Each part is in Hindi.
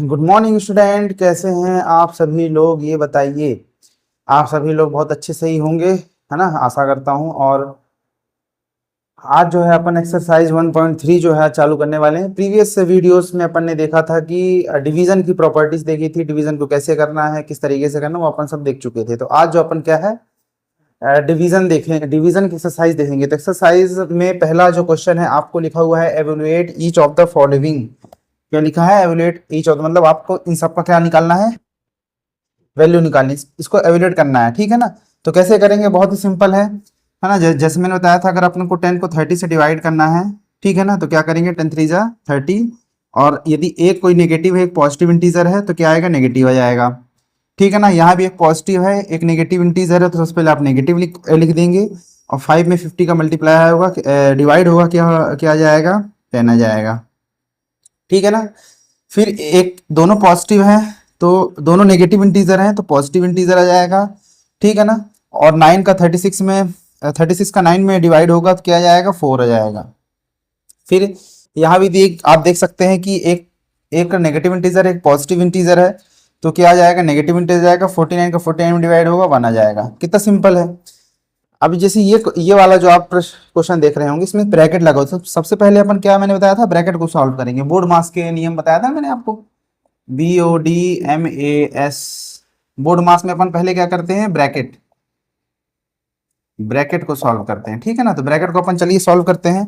गुड मॉर्निंग स्टूडेंट, कैसे हैं आप सभी लोग? ये बताइए, आप सभी लोग बहुत अच्छे से ही होंगे, है ना? आशा करता हूँ। और आज जो है अपन एक्सरसाइज 1.3 जो है चालू करने वाले हैं। प्रीवियस वीडियोस में अपन ने देखा था कि डिवीजन की प्रॉपर्टीज देखी थी, डिवीजन को कैसे करना है, किस तरीके से करना है, वो अपन सब देख चुके थे। तो आज जो अपन क्या है, डिवीजन देखें, डिवीजन की एक्सरसाइज देखेंगे। तो एक्सरसाइज में पहला जो क्वेश्चन है आपको लिखा हुआ है evaluate each of the following. क्या लिखा है? एवेलुएट ईच ऑफ, मतलब आपको इन सब का क्या निकालना है? वैल्यू निकालनी, इसको एवेलुएट करना है, ठीक है ना? तो कैसे करेंगे? बहुत ही सिंपल है ना? जैसे मैंने बताया था, अगर अपन को 10 को 30 से डिवाइड करना है, ठीक है ना, तो क्या करेंगे? 10 3 जा 30, और यदि एक कोई नेगेटिव है, एक पॉजिटिव इंटीजर है, तो क्या आएगा? नेगेटिव आ जाएगा, ठीक है ना? यहाँ भी एक पॉजिटिव है, एक नेगेटिव इंटीजर है, तो सबसे पहले आप नेगेटिव लिख देंगे। और 5 में 50 का मल्टीप्लाई होगा, डिवाइड होगा, क्या क्या आ जाएगा? 10 आ जाएगा, ठीक है ना? फिर एक दोनों पॉजिटिव हैं, तो दोनों नेगेटिव इंटीजर हैं, तो पॉजिटिव इंटीजर आ जाएगा, ठीक है ना? और 9 का 36 में 36 का 9 में डिवाइड होगा, तो क्या आ जाएगा? 4 आ जाएगा। फिर यहाँ भी आप देख सकते हैं कि एक एक नेगेटिव इंटीजर, एक पॉजिटिव इंटीजर है, तो क्या आ जाएगा? नेगेटिव इंटीजर जाएगा, 49 का 49 में डिवाइड होगा, 1 आ जाएगा। कितना सिंपल है। अब जैसे ये वाला जो आप क्वेश्चन देख रहे होंगे, इसमें ब्रैकेट लगाओ। सबसे पहले अपन क्या मैंने बताया था? ब्रैकेट को सॉल्व करेंगे। बोर्ड मास के नियम बताया था मैंने आपको, BODMAS। बोर्ड मास में अपन पहले क्या करते हैं? ब्रैकेट को सॉल्व करते हैं, ठीक है ना? तो ब्रैकेट को अपन चलिए सॉल्व करते हैं।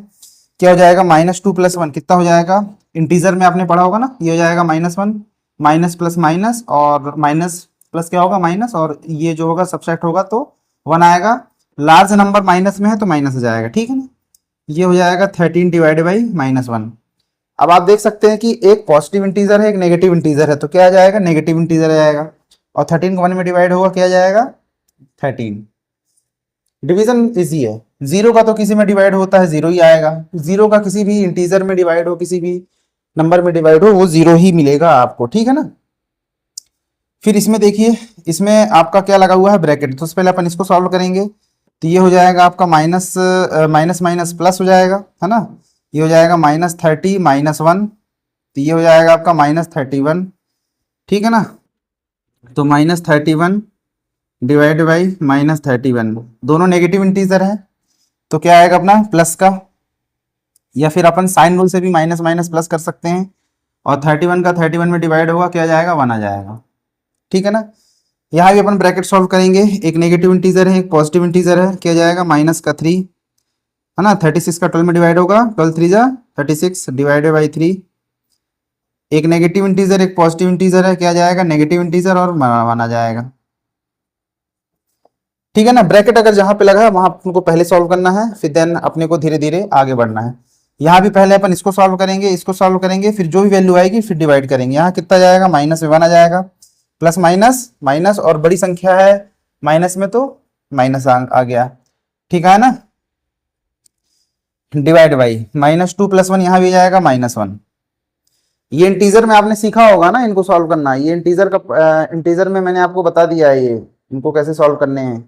क्या हो जाएगा? -2 + 1 कितना हो जाएगा? इंटीजर में आपने पढ़ा होगा ना, ये हो जाएगा -1, माइनस प्लस माइनस, और माइनस प्लस क्या होगा? माइनस, और ये जो होगा सबट्रैक्ट होगा तो 1 आएगा। लार्ज नंबर माइनस में है तो माइनस आ जाएगा, ठीक है ना? ये हो जाएगा 13 डिवाइड बाई -1। अब आप देख सकते हैं कि एक पॉजिटिव इंटीजर है, एक नेगेटिव इंटीजर है, तो क्या आ जाएगा? नेगेटिव इंटीजर आ जाएगा। और 13 को 1 में डिवाइड होगा, क्या आ जाएगा? 13। डिवीजन इजी है। जीरो का तो किसी में डिवाइड होता है, जीरो ही आएगा। जीरो का किसी भी इंटीजर में डिवाइड हो, किसी भी नंबर में डिवाइड हो, वो जीरो ही मिलेगा आपको, ठीक है ना? फिर इसमें देखिए, इसमें आपका क्या लगा हुआ है? ब्रैकेट। तो पहले अपन इसको सॉल्व करेंगे। तो ये हो जाएगा आपका माइनस माइनस माइनस प्लस हो जाएगा, है ना? ये हो जाएगा -30 -1, तो ये हो जाएगा आपका -31, ठीक है ना? तो -31 डिवाइड बाई -31, दोनों नेगेटिव इंटीजर है, तो क्या आएगा अपना? प्लस का, या फिर अपन साइन रूल से भी माइनस माइनस प्लस कर सकते हैं। और 31 का 31 में डिवाइड होगा, क्या आ जाएगा? 1 आ जाएगा, ठीक है ना? यहाँ भी अपन ब्रैकेट सॉल्व करेंगे। एक नेगेटिव इंटीजर है, एक पॉजिटिव इंटीजर है, क्या जाएगा? -3, है ना? 36 का 12 में डिवाइड होगा, 12 3 जा 36 डिवाइडेड बाई 3। एक नेगेटिव इंटीजर, एक पॉजिटिव इंटीजर है, क्या जाएगा? नेगेटिव इंटीजर, और 1 आ जाएगा, ठीक है ना? ब्रैकेट अगर जहां पे लगा है वहां आपको पहले सॉल्व करना है, फिर देन अपने को धीरे धीरे आगे बढ़ना है। यहाँ भी पहले अपन इसको सॉल्व करेंगे, इसको सॉल्व करेंगे, फिर जो भी वैल्यू आएगी फिर डिवाइड करेंगे। यहाँ कितना जाएगा? माइनस में 1 आ जाएगा, प्लस माइनस माइनस, और बड़ी संख्या है माइनस में तो माइनस आ गया, ठीक है ना? डिवाइड बाई -2 + 1, यहाँ भी जाएगा -1। ये इंटीजर में आपने सीखा होगा ना इनको सॉल्व करना। ये इंटीजर का इंटीजर में मैंने आपको बता दिया है, ये इनको कैसे सॉल्व करने हैं,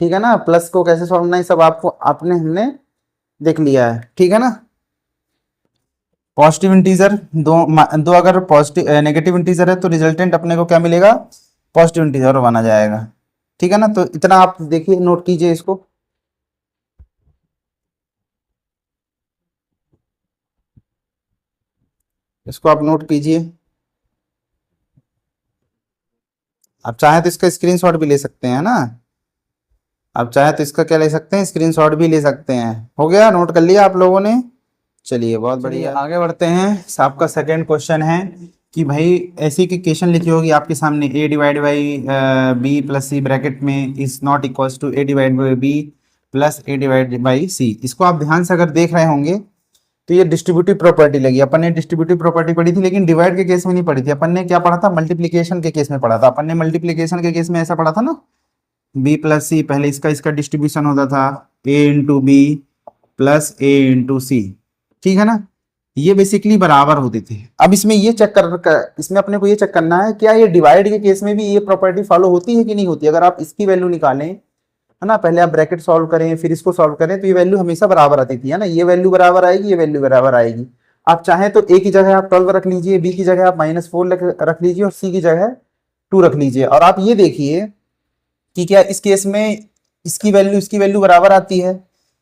ठीक है ना? प्लस को कैसे सॉल्व करना है, सब आपको आपने हमने देख लिया है, ठीक है ना? पॉजिटिव इंटीजर दो अगर पॉजिटिव नेगेटिव इंटीजर है, तो रिजल्टेंट अपने को क्या मिलेगा? पॉजिटिव इंटीजर बना जाएगा, ठीक है ना? तो इतना आप देखिए, नोट कीजिए इसको। इसको आप नोट कीजिए। आप चाहे तो इसका स्क्रीनशॉट भी ले सकते हैं ना, आप चाहे तो इसका क्या ले सकते हैं? स्क्रीनशॉट भी ले सकते हैं। हो गया? नोट कर लिया आप लोगों ने? चलिए, बहुत बढ़िया। आगे बढ़ते हैं। आपका सेकंड क्वेश्चन है कि भाई ऐसी की इक्वेशन लिखी होगी आपके सामने, a divide by B plus C bracket में is not equals to a divide by B plus a divide by C. इसको आप ध्यान से अगर देख रहे होंगे तो ये डिस्ट्रीब्यूटिव प्रॉपर्टी लगी। अपन ने डिस्ट्रीब्यूटिव प्रॉपर्टी पढ़ी थी, लेकिन डिवाइड के केस में नहीं पढ़ी थी। अपन ने क्या पढ़ा था? मल्टीप्लीकेशन के केस में पढ़ा था। अपन ने मल्टीप्लीकेशन के केस में ऐसा पढ़ा था ना, b प्लस सी, पहले इसका डिस्ट्रीब्यूशन होता था a into B plus a into C, ठीक है ना? ये बेसिकली बराबर होती थी। अब इसमें ये इसमें अपने को ये चेक करना है, क्या ये डिवाइड के केस में भी ये प्रॉपर्टी फॉलो होती है कि नहीं होती। अगर आप इसकी वैल्यू निकालें, है ना, पहले आप ब्रैकेट सॉल्व करें फिर इसको सॉल्व करें, तो ये वैल्यू हमेशा बराबर आती थी, है ना? ये वैल्यू बराबर आएगी, ये वैल्यू बराबर आएगी। आप चाहें तो ए की जगह आप 12 रख लीजिए, बी की जगह आप -4 रख लीजिए और सी की जगह 2 रख लीजिए। और आप ये देखिए कि क्या इस केस में इसकी वैल्यू बराबर आती है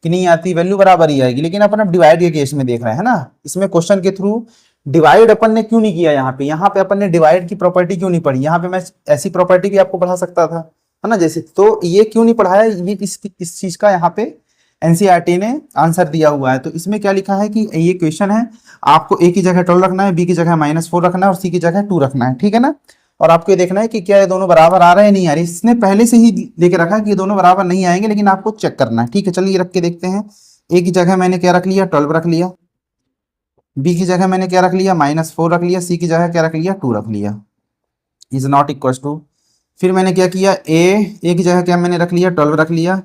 कि नहीं आती, वैल्यू बराबर ही आएगी। लेकिन अपन अब डिवाइड के केस में देख रहे हैं ना, इसमें क्वेश्चन के थ्रू डिवाइड अपन ने क्यों नहीं किया, यहाँ पे अपन ने डिवाइड की प्रॉपर्टी क्यों नहीं पढ़ी। यहाँ पे मैं ऐसी प्रॉपर्टी भी आपको पढ़ा सकता था, है ना, जैसे, तो ये क्यों नहीं पढ़ाया, ये इस चीज का यहाँ पे एनसीईआरटी ने आंसर दिया हुआ है। तो इसमें क्या लिखा है कि ये क्वेश्चन है, आपको ए की जगह 12 रखना है, बी की जगह -4 रखना है और सी की जगह 2 रखना है, ठीक है ना। और आपको ये देखना है कि क्या ये दोनों बराबर आ रहे हैं, नहीं आ रहे। इसने पहले से ही लेके रखा है कि ये दोनों बराबर नहीं आएंगे, लेकिन आपको चेक करना है, ठीक है। चलिए रख के देखते हैं। ए की जगह मैंने क्या रख लिया, 12 रख लिया, बी की जगह मैंने क्या रख लिया, -4 रख लिया, सी की जगह क्या रख लिया, 2 रख लिया, इज नॉट इक्वल टू। फिर मैंने क्या किया, ए की जगह क्या मैंने रख लिया, 12 रख लिया,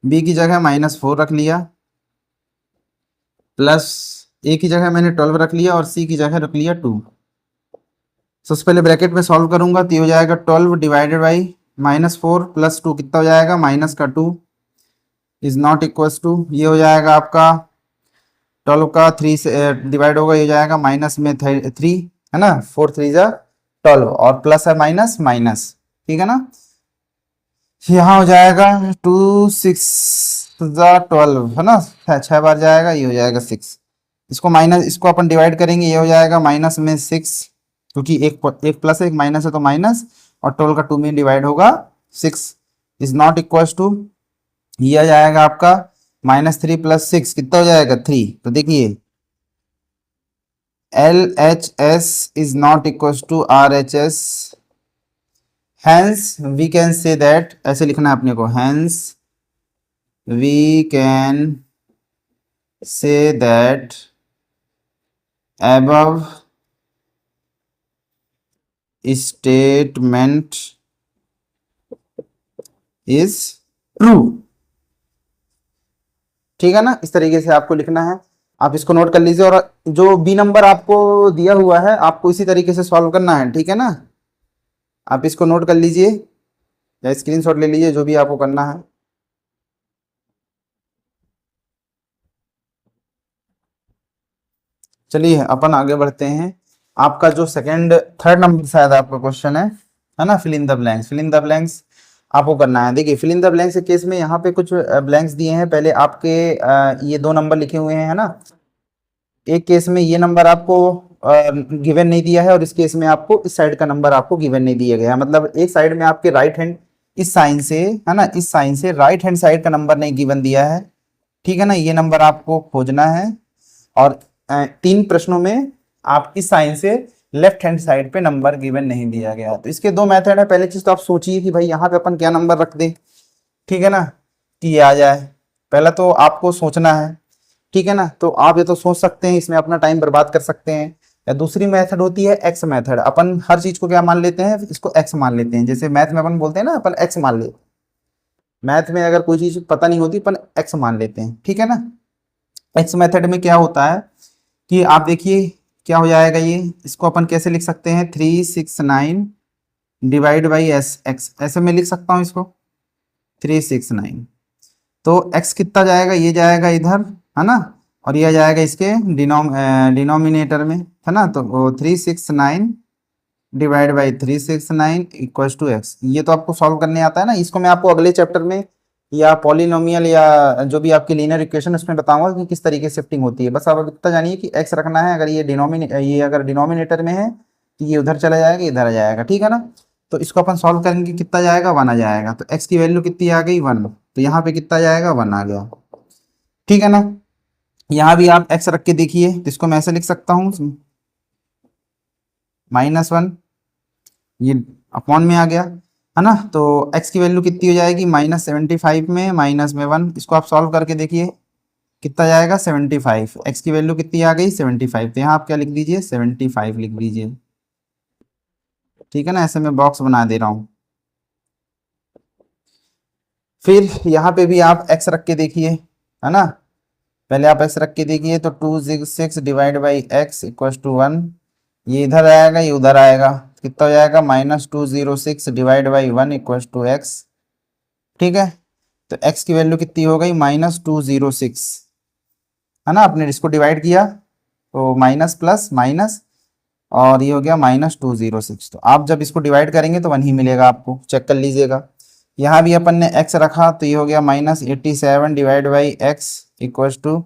बी की जगह -4 रख लिया, प्लस ए की जगह मैंने 12 रख लिया और सी की जगह रख लिया 2। सबसे पहले ब्रैकेट में सॉल्व करूंगा तो ये हो जाएगा 12 डिवाइडेड बाई -4 प्लस 2 कितना हो जाएगा, माइनस का 2 इज नॉट इक्वल्स टू, ये हो जाएगा आपका 12 का 3 से डिवाइड होगा, ये हो जाएगा माइनस में 3, है ना, 4 3 जा 12 और प्लस है माइनस माइनस, ठीक है ना। यहाँ हो जाएगा 2 6 जा 12, है ना, 6 बार जाएगा, ये हो जाएगा 6। इसको माइनस, इसको अपन डिवाइड करेंगे, ये हो जाएगा माइनस में 6, क्योंकि एक प्लस है एक माइनस है तो माइनस, और 12 का 2 में डिवाइड होगा 6 इज नॉट इक्वल टू, ये आ जाएगा आपका -3 + 6 कितना हो जाएगा 3। तो देखिए LHS is not equal to RHS, hence we can say that, ऐसे लिखना है अपने को, hence we can say that above statement is true, ठीक है ना। इस तरीके से आपको लिखना है, आप इसको नोट कर लीजिए। और जो बी नंबर आपको दिया हुआ है आपको इसी तरीके से सॉल्व करना है, ठीक है ना। आप इसको नोट कर लीजिए या स्क्रीनशॉट ले लीजिए, जो भी आपको करना है। चलिए अपन आगे बढ़ते हैं। आपका जो थर्ड नंबर शायद आपका क्वेश्चन है ना, fill in the blanks. Fill in the blanks आपको करना है। देखिए फिल इन द ब्लैंक्स के केस में यहाँ पे कुछ ब्लैंक्स दिए हैं। पहले आपके ये 2 नंबर लिखे हुए हैं, है ना। एक केस में ये नंबर आपको गिवन नहीं दिया है और इस केस में आपको इस साइड का नंबर आपको गिवन नहीं दिया गया, मतलब एक साइड में आपके राइट हैंड इस साइन से, है ना, इस साइन से राइट हैंड साइड का नंबर नहीं गिवन दिया है, ठीक है ना। ये नंबर आपको खोजना है और 3 प्रश्नों में आप इस साइन से लेफ्ट हैंड साइड पे नंबर गिवन नहीं दिया गया। तो इसके 2 मेथड है। पहले चीज तो आप सोचिए कि भाई यहाँ पे अपन क्या नंबर रख दें, ठीक है ना, कि ये आ जाए। पहला तो आपको सोचना है, ठीक है ना। तो आप ये तो सोच सकते हैं, इसमें अपना टाइम बर्बाद कर सकते हैं। या दूसरी मेथड होती है एक्स मेथड। अपन हर चीज को क्या मान लेते हैं, इसको एक्स मान लेते हैं। जैसे मैथ में अपन बोलते हैं ना, अपन एक्स मान लेते हैं। मैथ में अगर कोई चीज पता नहीं होती अपन एक्स मान लेते हैं, ठीक है ना। एक्स मेथड में क्या होता है कि आप देखिए क्या हो जाएगा, ये इसको अपन कैसे लिख सकते हैं, 369 डिवाइड बाई एस एक्स, ऐसे मैं लिख सकता हूँ इसको 369। तो x कितना जाएगा, ये जाएगा इधर, है ना, और ये जाएगा इसके डिनोमिनेटर में, है ना। तो 369 divide by 369 equal to x. ये तो आपको सॉल्व करने आता है ना। इसको मैं आपको अगले चैप्टर में या पॉलिनोमियल या जो भी आपकी लीनियर इक्वेशन उसमें बताऊंगा कि किस तरीके से शिफ्टिंग होती है। बस आप इतना जानिए कि x रखना है। अगर ये अगर डिनोमिनेटर में है तो ये उधर चला जाएगा, इधर आ जाएगा, ठीक है ना। तो इसको अपन सॉल्व करेंगे, कितना जाएगा, 1 आ जाएगा। तो x की वैल्यू कितनी आ गई, 1। तो यहाँ पे कितना जाएगा, 1 आ गया, ठीक है ना। यहाँ भी आप x रख के देखिए, तो इसको मैं ऐसे लिख सकता हूँ -1, ये अपॉन में आ गया, है ना। तो x की वैल्यू कितनी हो जाएगी, -75 में माइनस में 1। इसको आप सॉल्व करके देखिए कितना जाएगा, 75। x की वैल्यू कितनी आ गई, 75। तो यहाँ आप क्या लिख दीजिए, 75 लिख दीजिए, ठीक है ना। ऐसे मैं बॉक्स बना दे रहा हूँ। फिर यहाँ पे भी आप x रख के देखिए, है ना। पहले आप x रख के देखिए, तो 2 6 divide by x equal to 1। ये इधर आएगा, ये उधर आएगा, कितना हो जाएगा, -206 divide by 1 equal to x, ठीक है। तो x की वैल्यू कितनी हो गई, -206, है ना। आपने इसको डिवाइड किया तो माइनस प्लस माइनस, और ये हो गया -206। तो आप जब इसको डिवाइड करेंगे तो 1 ही मिलेगा आपको, चेक कर लीजिएगा। यहाँ भी अपन ने x रखा तो ये हो गया -87 divide by x equal to,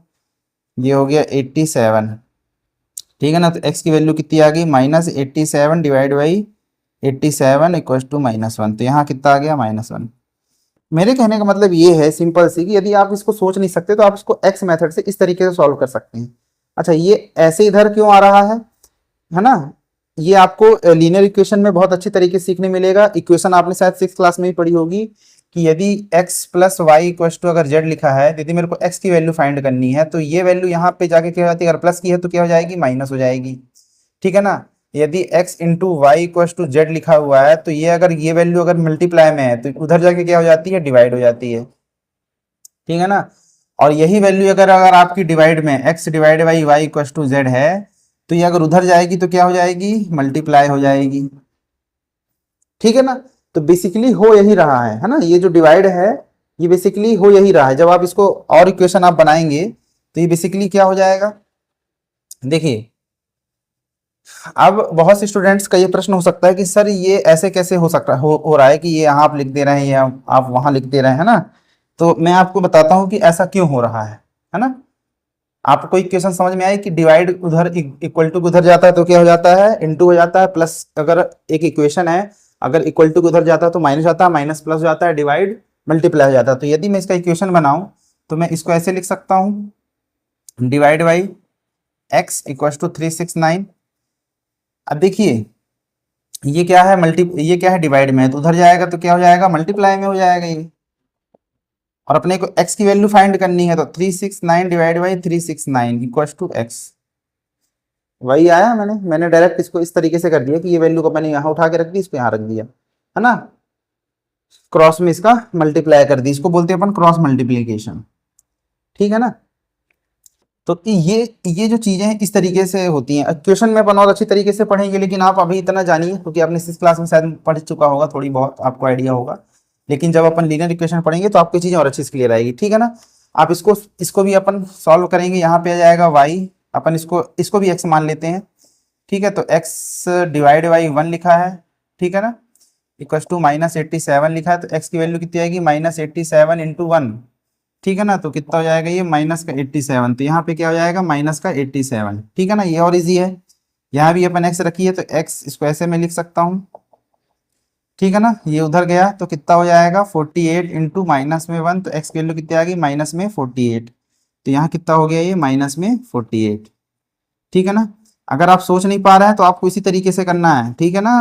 ये हो गया 87, ठीक है ना। तो x की वैल्यू कितनी आ गई, -87 डिवाइड बाई 87 इक्वल टू -1। तो यहाँ कितना आ गया, -1। मेरे कहने का मतलब ये है सिंपल सी, कि यदि आप इसको सोच नहीं सकते तो आप इसको x मेथड से इस तरीके से सॉल्व कर सकते हैं। अच्छा, ये ऐसे इधर क्यों आ रहा है ना। ये आपको लीनियर इक्वेशन में बहुत अच्छी तरीके से सीखने मिलेगा। इक्वेशन आपने शायद 6th क्लास में ही पढ़ी होगी कि यदि x plus y equal to, अगर z लिखा है, यदि मेरे को x की वैल्यू फाइंड करनी है तो ये वैल्यू यहाँ पे जाके क्या हो जाती है, अगर प्लस की है तो क्या हो जाएगी, माइनस हो जाएगी, ठीक है ना। यदि x into y equal to z लिखा हुआ है तो ये अगर ये वैल्यू अगर मल्टीप्लाई में है तो उधर जाके क्या हो जाती है, डिवाइड हो जाती है, ठीक है ना। और यही वैल्यू अगर अगर आपकी डिवाइड में x divide by y equal to z है तो ये अगर उधर जाएगी तो क्या हो जाएगी, मल्टीप्लाई हो जाएगी, ठीक है ना। तो बेसिकली हो यही रहा है ना, ये जो डिवाइड है ये बेसिकली हो यही रहा है। जब आप इसको और इक्वेशन आप बनाएंगे तो ये बेसिकली क्या हो जाएगा, देखिए। अब बहुत से स्टूडेंट्स का ये प्रश्न हो सकता है कि सर ये ऐसे कैसे हो सकता हो रहा है कि ये यहाँ आप लिख दे रहे हैं या आप वहां लिख दे रहे हैं ना। तो मैं आपको बताता हूँ कि ऐसा क्यों हो रहा है ना। आपको इक्वेशन समझ में आई कि डिवाइड उधर इक्वल टू उधर जाता है तो क्या हो जाता है, इनटू हो जाता है, प्लस अगर एक इक्वेशन है अगर इक्वल टू उधर जाता है तो माइनस जाता है, माइनस प्लस हो जाता है, डिवाइड मल्टीप्लाई हो जाता है। तो यदि मैं इसका इक्वेशन बनाऊं तो मैं इसको ऐसे लिख सकता हूँ, divide by x equal to 369। अब देखिए ये क्या है, ये क्या है, डिवाइड में है तो उधर जाएगा तो क्या हो जाएगा, मल्टीप्लाई में हो जाएगा ये। और अपने को x की वैल्यू फाइंड करनी है तो 369 divide by 369 equal to x। वही आया, मैंने डायरेक्ट इसको इस तरीके से कर दिया कि ये वैल्यू को मैंने यहाँ उठा के रख दी, इसको यहाँ रख दिया, है ना। क्रॉस में इसका मल्टीप्लाई कर दी, इसको बोलते हैं अपन क्रॉस मल्टीप्लीकेशन, ठीक है ना। तो ये जो चीजें हैं इस तरीके से होती हैं। क्वेश्चन में अपन और अच्छी तरीके से पढ़ेंगे, लेकिन आप अभी इतना जानिए क्योंकि आपने इस क्लास में शायद पढ़ चुका होगा, थोड़ी बहुत आपको आइडिया होगा। लेकिन जब अपन लीनियर इक्वेशन पढ़ेंगे तो आपको चीजें और अच्छी से क्लियर आएगी, ठीक है ना। आप इसको भी अपन सॉल्व करेंगे। यहाँ पे आ जाएगा y, अपन इसको भी x मान लेते हैं, ठीक है। तो x डिवाइड बाई 1 लिखा है, ठीक है ना, इक्वल टू -87 लिखा है। तो x की वैल्यू कितनी आएगी, -87 इंटू 1, ठीक है ना। तो कितना हो जाएगा ये, माइनस का 87। तो यहाँ पे क्या हो जाएगा, माइनस का 87, ठीक है ना। ये और इजी है। यहाँ भी अपन x रखी है तो x इसको ऐसे में लिख सकता हूँ, ठीक है ना। ये उधर गया तो कितना हो जाएगा, 48 इंटू माइनस में 1। तो x की वैल्यू कितनी आ गई, माइनस में 48। तो यहाँ कितना हो गया ये, माइनस में 48, ठीक है ना। अगर आप सोच नहीं पा रहे हैं तो आपको इसी तरीके से करना है, ठीक है ना।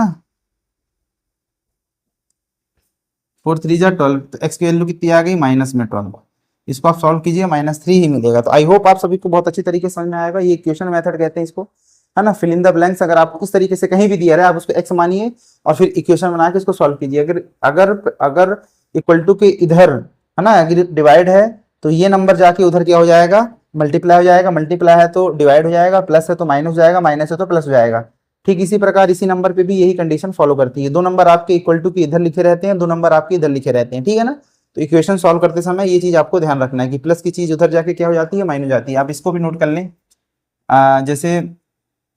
4 3 जा 12, तो x की वैल्यू कितनी आ गई, माइनस में 12। इसको आप सॉल्व कीजिए, -3 ही मिलेगा। तो आई होप आप सभी को बहुत अच्छी तरीके से समझ में आएगा। ये इक्वेशन मेथड कहते हैं इसको, है ना। फिल इन द ब्लैंक्स अगर आप उस तरीके से कहीं भी दिया रहे आप उसको x मानिए और फिर इक्वेशन बना के इसको सॉल्व कीजिए। अगर अगर अगर इक्वल टू के इधर, है ना, अगर डिवाइड है तो ये नंबर जाके उधर क्या हो जाएगा, मल्टीप्लाई हो जाएगा, मल्टीप्लाई है तो डिवाइड हो जाएगा, प्लस है तो माइनस हो जाएगा, माइनस है तो प्लस हो जाएगा। ठीक इसी प्रकार इसी नंबर पे भी यही कंडीशन फॉलो करती है। दो नंबर आपके इक्वल टू के इधर लिखे रहते हैं, दो नंबर आपके इधर लिखे रहते हैं, ठीक है ना। तो इक्वेशन सॉल्व करते समय ये चीज आपको ध्यान रखना है कि प्लस की चीज उधर जाके क्या हो जाती है, माइनस हो जाती है। आप इसको भी नोट कर लें। जैसे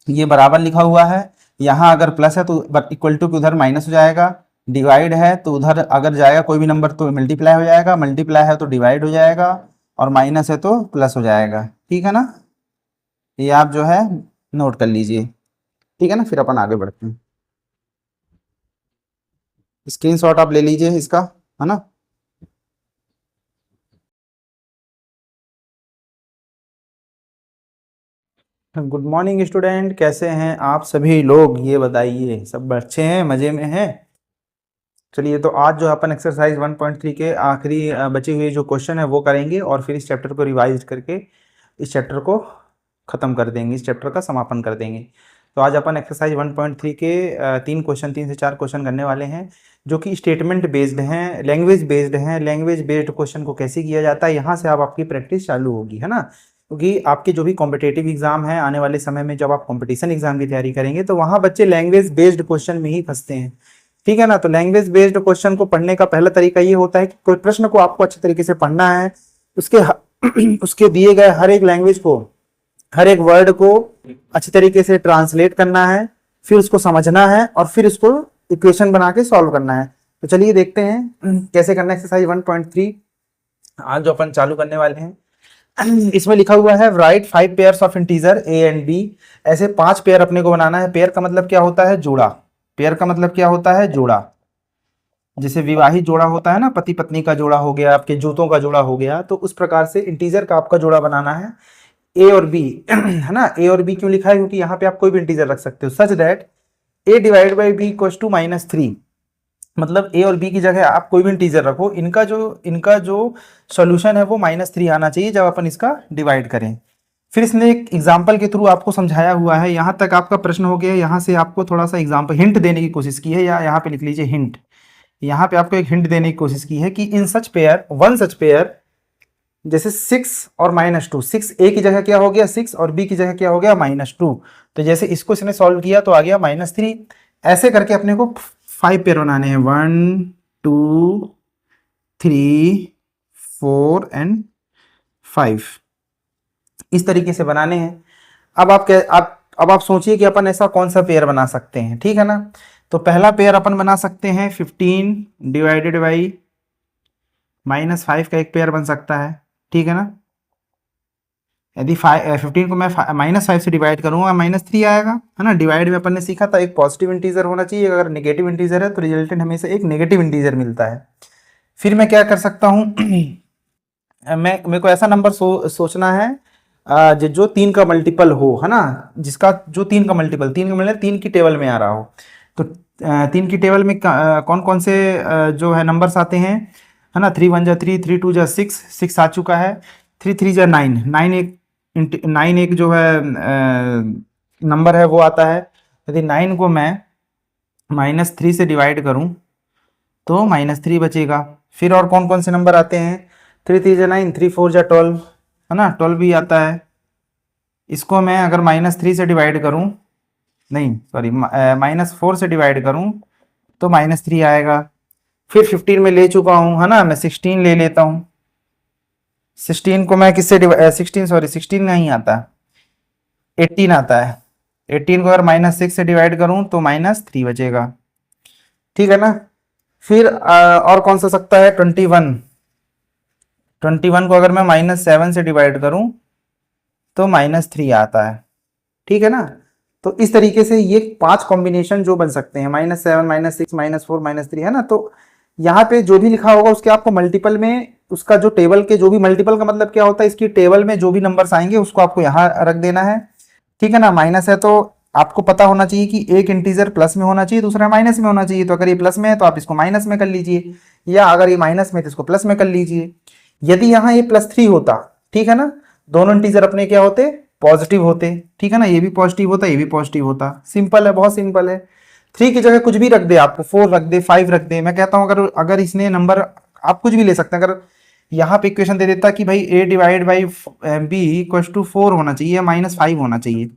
ये बराबर लिखा हुआ है, यहाँ अगर प्लस है तो इक्वल टू के उधर माइनस हो जाएगा, डिवाइड है तो उधर अगर जाएगा कोई भी नंबर तो मल्टीप्लाई हो जाएगा, मल्टीप्लाई है तो डिवाइड हो जाएगा, और माइनस है तो प्लस हो जाएगा, ठीक है ना। ये आप जो है नोट कर लीजिए, ठीक है ना। फिर अपन आगे बढ़ते हैं। स्क्रीनशॉट आप ले लीजिए इसका, है ना। गुड मॉर्निंग स्टूडेंट, कैसे हैं आप सभी लोग, ये बताइए सब अच्छे हैं, मजे में हैं। चलिए, तो आज जो अपन एक्सरसाइज 1.3 के आखिरी बचे हुए जो क्वेश्चन है वो करेंगे और फिर इस चैप्टर को रिवाइज करके इस चैप्टर को ख़त्म कर देंगे, इस चैप्टर का समापन कर देंगे। तो आज अपन एक्सरसाइज 1.3 के 3 से 4 क्वेश्चन करने वाले हैं जो कि स्टेटमेंट बेस्ड हैं, लैंग्वेज बेस्ड हैं। लैंग्वेज बेस्ड क्वेश्चन को कैसे किया जाता है, यहाँ से आप आपकी प्रैक्टिस चालू होगी, है ना। क्योंकि आपके जो भी कॉम्पिटेटिव एग्जाम है आने वाले समय में, जब आप कॉम्पिटिशन एग्जाम की तैयारी करेंगे तो वहाँ बच्चे लैंग्वेज बेस्ड क्वेश्चन में ही फंसते हैं, ठीक है ना। तो लैंग्वेज बेस्ड क्वेश्चन को पढ़ने का पहला तरीका ये होता है कि कोई प्रश्न को आपको अच्छे तरीके से पढ़ना है, उसके उसके दिए गए हर एक लैंग्वेज को हर एक वर्ड को अच्छी तरीके से ट्रांसलेट करना है, फिर उसको समझना है और फिर उसको इक्वेशन बना के सॉल्व करना है। तो चलिए देखते हैं कैसे करना है एक्सरसाइज 1.3 आज जो अपन चालू करने वाले हैं। इसमें लिखा हुआ है right 5 pairs of integer a and b. ऐसे 5 पेयर अपने को बनाना है। पेयर का मतलब क्या होता है? जोड़ा। पेयर का मतलब क्या होता है? जोड़ा। जैसे विवाहित जोड़ा होता है ना, पति पत्नी का जोड़ा हो गया, आपके जूतों का जोड़ा हो गया, तो उस प्रकार से इंटीजर का आपका जोड़ा बनाना है ए और बी। है ना? ए और बी क्यों लिखा है? क्योंकि यहाँ पे आप कोई भी इंटीजर रख सकते हो, such that a divide by b equals to -3। मतलब ए और बी की जगह आप कोई भी इंटीजर रखो, इनका जो सॉल्यूशन है वो -3 आना चाहिए जब अपन इसका डिवाइड करें। फिर इसने एक एग्जाम्पल के थ्रू आपको समझाया हुआ है। यहाँ तक आपका प्रश्न हो गया। यहाँ से आपको थोड़ा सा एग्जाम्पल हिंट देने की कोशिश की है, या यहाँ पे लिख लीजिए हिंट। यहाँ पे आपको एक हिंट देने की कोशिश की है कि इन सच पेयर, वन सच पेयर, जैसे 6 और -2, 6 ए की जगह क्या हो गया 6 और बी की जगह क्या हो गया -2। तो जैसे इसको इसने सॉल्व किया तो आ गया -3। ऐसे करके अपने को 5 पेयर बनाने हैं, 1 2 3 4 एंड 5, इस तरीके से बनाने हैं। अब आप सोचिए कि अपन ऐसा कौन सा पेयर बना सकते हैं, ठीक है ना? तो पहला पेयर अपन बना सकते हैं 15 डिवाइडेड बाई -5 का एक पेयर बन सकता है, ठीक है ना? यदि 15 को मैं -5 से डिवाइड करूंगा -3 आएगा, है ना? डिवाइड में अपन ने सीखा था एक पॉजिटिव इंटीजर होना चाहिए, अगर नेगेटिव इंटीजर है तो रिजल्टेंट हमेशा एक नेगेटिव इंटीजर मिलता है। फिर मैं क्या कर सकता हूँ मेरे को ऐसा नंबर सोचना है जो 3 का मल्टीपल हो, है ना? जिसका जो 3 का मल्टीपल 3 की टेबल में आ रहा हो। तो 3 की टेबल में कौन कौन से जो है नंबर्स आते हैं, है ना? 3 1 जा 3, 3 2 जा 6, 6 आ चुका है, 3 3 जा 9, 9 एक जो है नंबर है वो आता है। यदि 9 को मैं -3 से डिवाइड करूं तो -3 बचेगा। फिर और कौन कौन से नंबर आते हैं? 3 3 जा 9, 3 4 जा 12, है ना? 12 भी आता है। इसको मैं अगर -3 से डिवाइड करूं, नहीं सॉरी -4 से डिवाइड करूं तो -3 आएगा। फिर 15 में ले चुका हूं, है ना? मैं 16 ले लेता हूं। 16 को मैं किससे 16 नहीं आता, 18 आता है। 18 को अगर -6 से डिवाइड करूं तो -3 बचेगा, ठीक है ना? फिर और कौन सा सकता है? 21 को अगर मैं -7 से डिवाइड करूं तो -3 आता है, ठीक है ना? तो इस तरीके से ये 5 कॉम्बिनेशन जो बन सकते हैं, -7 -6 -4 -3, है ना? तो यहाँ पे जो भी लिखा होगा उसके आपको मल्टीपल में, उसका जो टेबल के जो भी मल्टीपल का मतलब क्या होता है, इसकी टेबल में जो भी नंबर्स आएंगे उसको आपको यहाँ रख देना है, ठीक है ना? माइनस है तो आपको पता होना चाहिए कि एक इंटीजर प्लस में होना चाहिए, दूसरा माइनस में होना चाहिए। तो अगर ये प्लस में है तो आप इसको माइनस में कर लीजिए, या अगर ये माइनस में है तो इसको प्लस में कर लीजिए। यदि यहाँ ये +3 होता, ठीक है ना, दोनों इंटीजर अपने क्या होते? पॉजिटिव होते, ठीक है ना? ये भी पॉजिटिव होता, ये भी पॉजिटिव होता। सिंपल है, बहुत सिंपल है। 3 की जगह कुछ भी रख दे, आपको 4 रख दे, 5 रख दे। मैं कहता हूं अगर इसने नंबर, आप कुछ भी ले सकते हैं। अगर यहाँ पे इक्वेशन दे देता कि भाई a divide by b equals to 4 होना चाहिए या -5 होना चाहिए,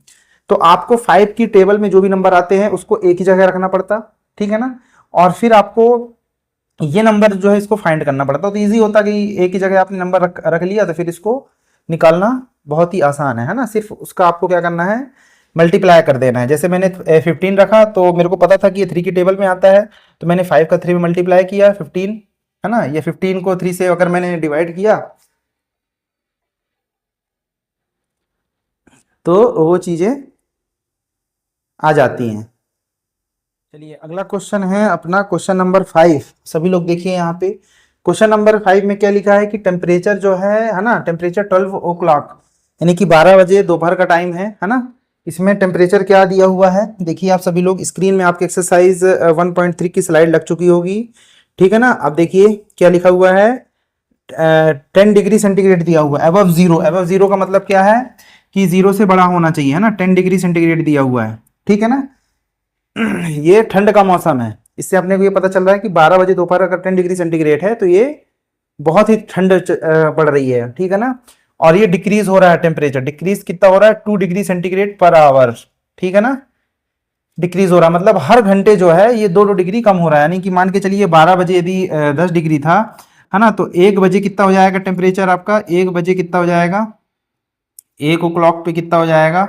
तो आपको 5 की टेबल में जो भी नंबर आते हैं उसको a की जगह रखना पड़ता, ठीक है ना? और फिर आपको ये नंबर जो है इसको फाइंड करना पड़ता। तो इजी होता कि a की जगह आपने नंबर रख लिया, तो फिर इसको निकालना बहुत ही आसान है ना? सिर्फ उसका आपको क्या करना है? मल्टीप्लाई कर देना है। जैसे मैंने 15 रखा तो मेरे को पता था कि ये 3 की टेबल में आता है, तो मैंने 5 का 3 में मल्टीप्लाई किया 15, है ना? ये 15 को 3 से अगर मैंने डिवाइड किया तो वो चीजें आ जाती हैं। चलिए अगला क्वेश्चन है अपना क्वेश्चन नंबर 5। सभी लोग देखिए यहाँ पे क्वेश्चन नंबर 5 में क्या लिखा है कि टेम्परेचर जो है ना, टेम्परेचर 12 o'clock यानी कि 12 बजे दोपहर का टाइम है ना? इसमें टेम्परेचर क्या दिया हुआ है? देखिए आप सभी लोग स्क्रीन में आपके एक्सरसाइज 1.3 की स्लाइड लग चुकी होगी, ठीक है ना? अब देखिए क्या लिखा हुआ है, 10 डिग्री सेंटीग्रेड दिया हुआ है, अबव जीरो। अबव जीरो का मतलब क्या है कि 0 से बड़ा होना चाहिए, है ना? 10 डिग्री सेंटीग्रेड दिया हुआ है, ठीक है ना? ये ठंड का मौसम है, इससे अपने को ये पता चल रहा है कि 12 बजे दोपहर अगर 10 डिग्री सेंटीग्रेड है तो ये बहुत ही ठंड पड़ रही है, ठीक है ना? और ये डिक्रीज हो रहा है, टेम्परेचर डिक्रीज कितना हो रहा है? 2 डिग्री सेंटीग्रेड पर आवर, ठीक है ना? डिक्रीज हो रहा है मतलब हर घंटे जो है ये 2 डिग्री कम हो रहा है। यानी कि मान के चलिए 12 बजे यदि 10 डिग्री था, है ना, तो 1 बजे कितना हो जाएगा टेम्परेचर आपका? 1 बजे कितना हो जाएगा? 1 o'clock पे कितना हो जाएगा,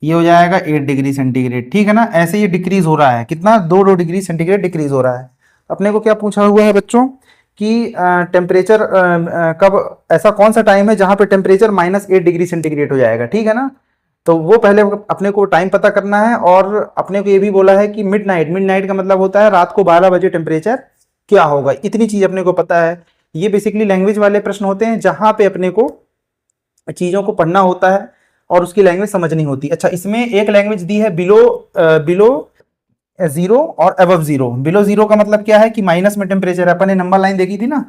ये हो जाएगा 8 डिग्री सेंटीग्रेड, ठीक है ना। ऐसे ये डिक्रीज हो रहा है, कितना, 2 डिग्री सेंटीग्रेड डिक्रीज हो रहा है। अपने को क्या पूछा हुआ है बच्चों कि टेम्परेचर कब, ऐसा कौन सा टाइम है जहां पे टेम्परेचर -8 डिग्री सेंटीग्रेड हो जाएगा, ठीक है ना। तो वो पहले अपने को टाइम पता करना है, और अपने को ये भी बोला है कि मिड नाइट का मतलब होता है रात को 12 बजे टेम्परेचर क्या होगा, इतनी चीज अपने को पता है। ये बेसिकली लैंग्वेज वाले प्रश्न होते हैं जहां पे अपने को चीजों को पढ़ना होता है और उसकी लैंग्वेज समझनी होती है। अच्छा, इसमें एक लैंग्वेज दी है बिलो जीरो और अबव जीरो। बिलो जीरो का मतलब क्या है कि माइनस में टेम्परेचर है। अपन ने नंबर लाइन देखी थी ना,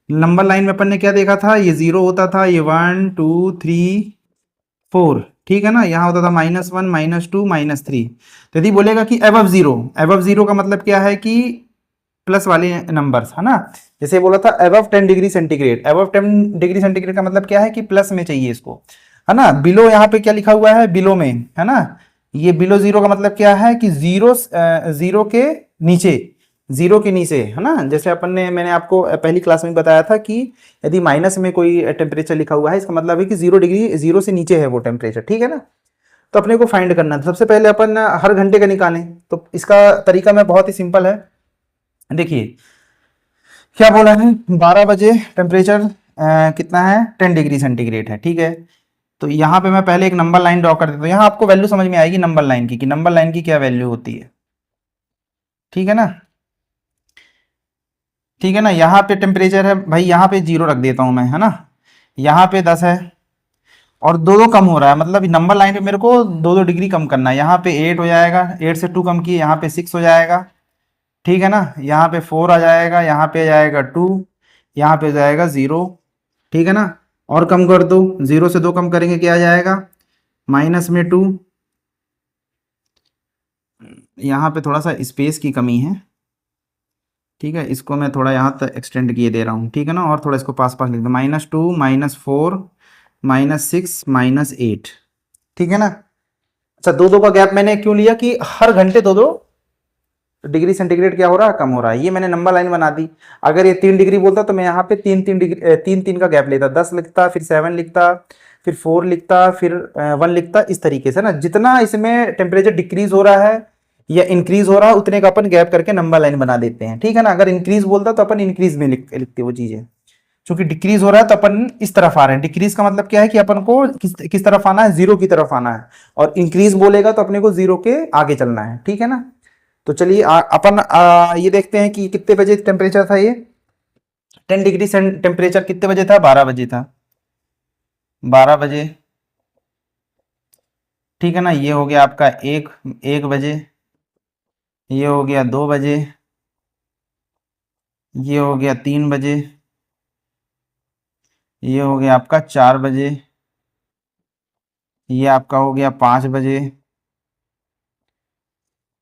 नंबर लाइन में अपन ने क्या देखा था, ये जीरो होता था, ये 1 2 3 4, ठीक है ना। यहाँ होता था -1 -2 -3। तो यदि बोलेगा कि अबव जीरो का मतलब क्या है कि प्लस वाले नंबर्स, है ना। जैसे बोला था above 10 degree centigrade, above 10 degree centigrade का मतलब क्या है कि प्लस में चाहिए इसको, है ना। बिलो यहाँ पे क्या लिखा हुआ है, बिलो में, है ना। ये बिलो जीरो का मतलब क्या है कि जीरो के नीचे, जीरो के नीचे, है ना। जैसे मैंने आपको पहली क्लास में बताया था कि यदि माइनस में कोई टेम्परेचर लिखा हुआ है, इसका मतलब है कि 0 डिग्री, जीरो से नीचे है वो टेम्परेचर, ठीक है ना। तो अपने को फाइंड करना था। सबसे पहले अपन हर घंटे का निकालें, तो इसका तरीका में बहुत ही सिंपल है। देखिए क्या बोला है, 12 बजे टेम्परेचर कितना है, 10 डिग्री सेंटीग्रेड है, ठीक है। तो यहाँ पे मैं पहले एक नंबर लाइन ड्रॉ कर देता हूँ, यहाँ आपको वैल्यू समझ में आएगी नंबर लाइन की, कि नंबर लाइन की क्या वैल्यू होती है, ठीक है ना। ठीक है ना, यहाँ पे टेम्परेचर है भाई, यहाँ पे 0 रख देता हूँ मैं, है ना। यहाँ पे 10 है, और दो दो कम हो रहा है, मतलब नंबर लाइन पे मेरे को 2-2 डिग्री कम करना है। यहाँ पे 8 हो जाएगा, 8 से 2 कम किए, यहाँ पे 6 हो जाएगा, ठीक है ना। यहाँ पे 4 आ जाएगा, यहाँ पे आ जाएगा 2, यहाँ पे आ जाएगा 0, ठीक है ना। और कम कर दो, 0 से 2 कम करेंगे क्या आ जाएगा, -2। यहाँ पे थोड़ा सा स्पेस की कमी है, ठीक है, इसको मैं थोड़ा यहाँ तक एक्सटेंड किए दे रहा हूँ, ठीक है ना। और थोड़ा इसको पास पास लिख दो, -2 -4 -6 -8, ठीक है ना। अच्छा, दो दो का गैप मैंने क्यों लिया कि हर घंटे 2-2 डिग्री सेंटीग्रेड क्या हो रहा है, कम हो रहा है। ये मैंने नंबर लाइन बना दी। अगर ये 3 डिग्री बोलता तो मैं यहाँ पे 3-3 का गैप लेता, 10 लिखता, फिर 7 लिखता, फिर 4 लिखता, फिर 1 लिखता, इस तरीके से ना। जितना इसमें टेम्परेचर डिक्रीज हो रहा है या इंक्रीज हो रहा है, उतने का अपन गैप करके नंबर लाइन बना देते हैं, ठीक है ना। अगर इंक्रीज बोलता तो अपन इंक्रीज में लिखते वो चीजें। क्योंकि डिक्रीज हो रहा है तो अपन इस तरफ आ रहे हैं। डिक्रीज का मतलब क्या है कि अपन को किस तरफ आना है, 0 की तरफ आना है। और इंक्रीज बोलेगा तो अपने को 0 के आगे चलना है, ठीक है ना। तो चलिए अपन ये देखते हैं कि कितने बजे टेम्परेचर था ये, 10 डिग्री टेम्परेचर कितने बजे था, 12 बजे था, 12 बजे, ठीक है ना। ये हो गया आपका 1 बजे, ये हो गया 2 बजे, ये हो गया 3 बजे, ये हो गया आपका 4 बजे, ये आपका हो गया 5 बजे,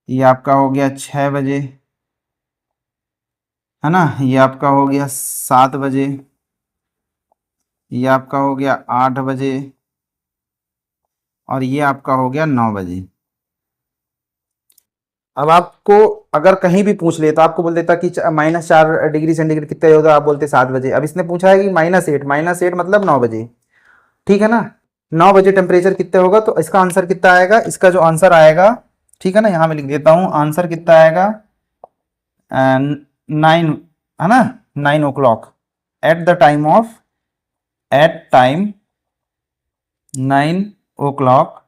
ये आपका हो गया 6 बजे, है ना। ये आपका हो गया 7 बजे, ये आपका हो गया 8 बजे, और ये आपका हो गया 9 बजे। अब आपको अगर कहीं भी पूछ ले तो आपको बोल देता कि -4 डिग्री सेंटीग्रेड कितने होता, आप बोलते 7 बजे। अब इसने पूछा है कि -8 मतलब 9 बजे, ठीक है ना। 9 बजे टेम्परेचर कितने होगा, तो इसका आंसर कितना आएगा, इसका जो आंसर आएगा, ठीक है ना, यहाँ मैं लिख देता हूँ, आंसर कितना आएगा 9, है ना, 9 o'clock, at the time of, at time 9 o'clock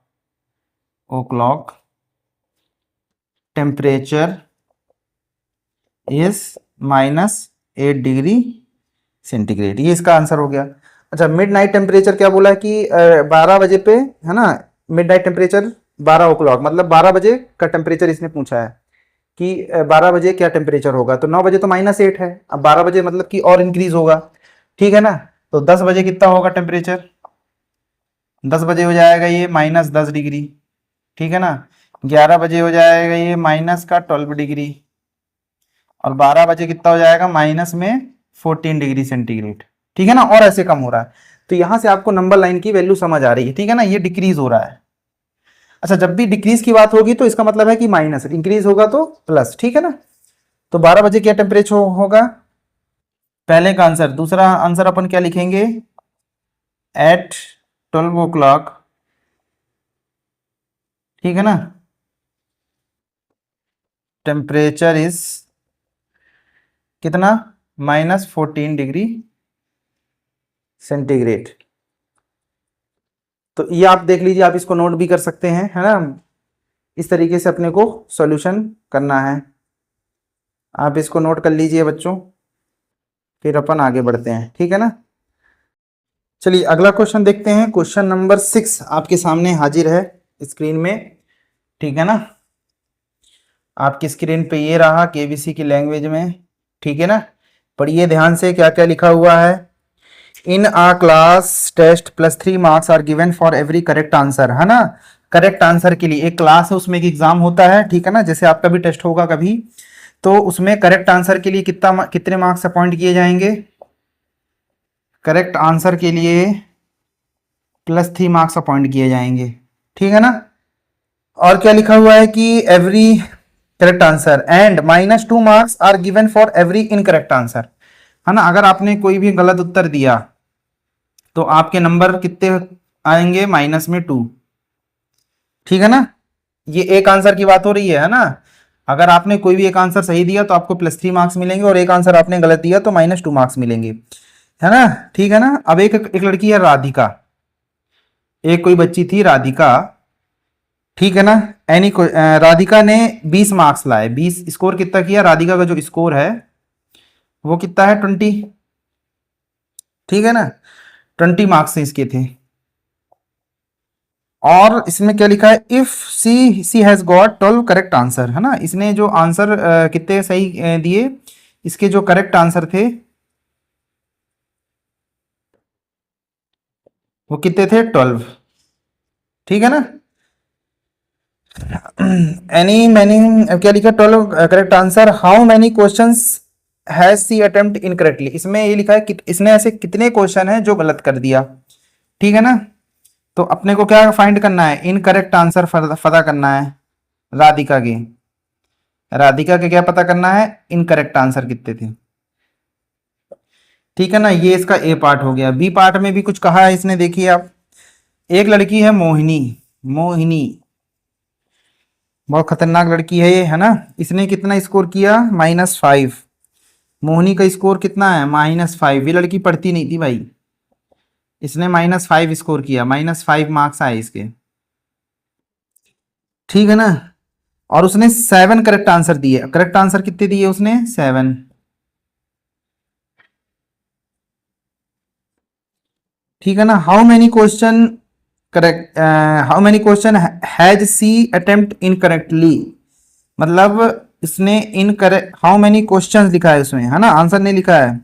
temperature is -8 degree centigrade. ये इसका आंसर हो गया। अच्छा, मिड नाइट टेम्परेचर क्या बोला है कि 12 बजे पे, है ना। मिड नाइट टेम्परेचर 12 o'clock मतलब 12 बजे का टेम्परेचर इसने पूछा है कि 12 बजे क्या टेम्परेचर होगा। तो 9 बजे तो -8 है, अब 12 बजे मतलब कि और इंक्रीज होगा, ठीक है ना। तो 10 बजे कितना होगा टेम्परेचर, 10 बजे हो जाएगा ये -10 डिग्री, ठीक है ना। 11 बजे हो जाएगा ये -12 डिग्री, और 12 बजे कितना हो जाएगा, -14 डिग्री सेंटीग्रेड, ठीक है ना। और ऐसे कम हो रहा है। तो यहां से आपको नंबर लाइन की वैल्यू समझ आ रही है, ठीक है ना। ये डिक्रीज हो रहा है। अच्छा, जब भी डिक्रीज की बात होगी तो इसका मतलब है कि माइनस, इंक्रीज होगा तो प्लस, ठीक है ना। तो 12 बजे क्या टेम्परेचर होगा, पहले का आंसर। दूसरा आंसर अपन क्या लिखेंगे, एट 12 o'clock, ठीक है ना, टेम्परेचर इज कितना, -14 डिग्री सेंटीग्रेड। तो ये आप देख लीजिए, आप इसको नोट भी कर सकते हैं, है ना। इस तरीके से अपने को सॉल्यूशन करना है, आप इसको नोट कर लीजिए बच्चों, फिर अपन आगे बढ़ते हैं, ठीक है ना। चलिए अगला क्वेश्चन देखते हैं। क्वेश्चन नंबर 6 आपके सामने हाजिर है स्क्रीन में, ठीक है ना। आपकी स्क्रीन पे ये रहा केबीसी की लैंग्वेज में, ठीक है ना। पढ़िए ध्यान से क्या क्या लिखा हुआ है। In a class test +3 marks are given for every correct answer, है ना। करेक्ट आंसर के लिए एक क्लास है, उसमें एक एग्जाम होता है, ठीक है ना। जैसे आपका भी टेस्ट होगा कभी, तो उसमें करेक्ट आंसर के लिए कितने मार्क्स अपॉइंट किए जाएंगे। करेक्ट आंसर के लिए +3 मार्क्स अपॉइंट किए जाएंगे, ठीक है ना। और क्या लिखा हुआ है कि every correct answer and -2 marks are given for every incorrect answer, है ना। अगर आपने कोई भी गलत उत्तर दिया तो आपके नंबर कितने आएंगे, -2, ठीक है ना। ये एक आंसर की बात हो रही है ना। अगर आपने कोई भी एक आंसर सही दिया तो आपको +3 मार्क्स मिलेंगे, और एक आंसर आपने गलत दिया तो -2 मार्क्स मिलेंगे, है ना, ठीक है ना। अब एक लड़की है राधिका, एक कोई बच्ची थी राधिका, ठीक है ना। राधिका ने 20 मार्क्स लाए, 20 स्कोर कितना किया, राधिका का जो स्कोर है वो कितना है, 20, ठीक है ना। 20 मार्क्स इसके थे। और इसमें क्या लिखा है, if c has got 12 correct answer, है ना। इसने जो आंसर कितने सही दिए, इसके जो करेक्ट आंसर थे वो कितने थे, 12, ठीक है ना। एनी मैनी क्या लिखा, 12 correct answer, how many questions has c attempt incorrectly. इसमें ये लिखा है कि इसने ऐसे कितने क्वेश्चन है जो गलत कर दिया, ठीक है ना। तो अपने को क्या फाइंड करना है, इनकरेक्ट आंसर पता करना है राधिका के क्या पता करना है, इनकरेक्ट आंसर कितने थे, ठीक है ना। ये इसका ए पार्ट हो गया। बी पार्ट में भी कुछ कहा है इसने, देखिए आप। एक लड़की है मोहिनी, मोहिनी बहुत खतरनाक लड़की है ये, है ना। इसने कितना स्कोर किया, -5। मोहिनी का स्कोर कितना है, -5। ये लड़की पढ़ती नहीं थी भाई, इसने -5 स्कोर किया, -5 मार्क्स आए इसके, ठीक है ना। और उसने 7 करेक्ट आंसर दिए। करेक्ट आंसर कितने दिए उसने, 7, ठीक है ना। How many question correct, how many question has c attempt incorrectly, मतलब इसने इनकरेक्ट, हाउ मेनी क्वेश्चंस लिखा है उसमें, है ना, आंसर नहीं लिखा है।